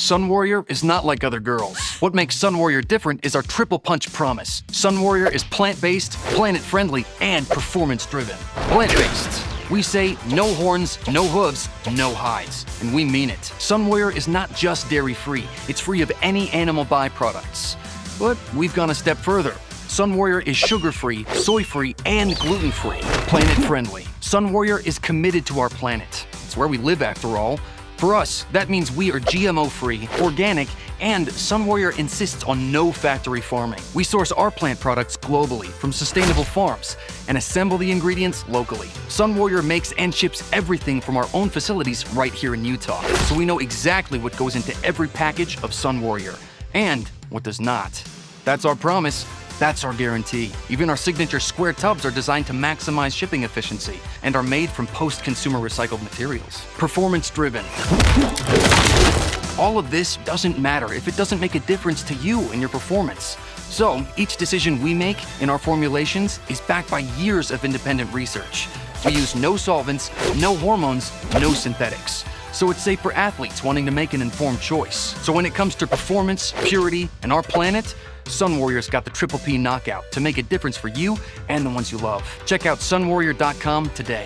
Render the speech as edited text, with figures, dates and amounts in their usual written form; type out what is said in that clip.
Sunwarrior is not like other girls. What makes Sunwarrior different is our TriplePunch promise. Sunwarrior is plant-based, planet-friendly, and performance-driven. Plant-based. We say no horns, no hooves, no hides. And we mean it. Sunwarrior is not just dairy-free. It's free of any animal byproducts. But we've gone a step further. Sunwarrior is sugar-free, soy-free, and gluten-free. Planet-friendly. Sunwarrior is committed to our planet. It's where we live, after all. For us, that means we are GMO-free, organic, and Sunwarrior insists on no factory farming. We source our plant products globally from sustainable farms and assemble the ingredients locally. Sunwarrior makes and ships everything from our own facilities right here in Utah, so we know exactly what goes into every package of Sunwarrior and what does not. That's our promise. That's our guarantee. Even our signature square tubs are designed to maximize shipping efficiency and are made from post-consumer recycled materials. Performance-driven. All of this doesn't matter if it doesn't make a difference to you and your performance. So, each decision we make in our formulations is backed by years of independent research. We use no solvents, no hormones, no synthetics. So it's safe for athletes wanting to make an informed choice. So when it comes to performance, purity, and our planet, Sunwarrior's got the Triple P knockout to make a difference for you and the ones you love. Check out sunwarrior.com today.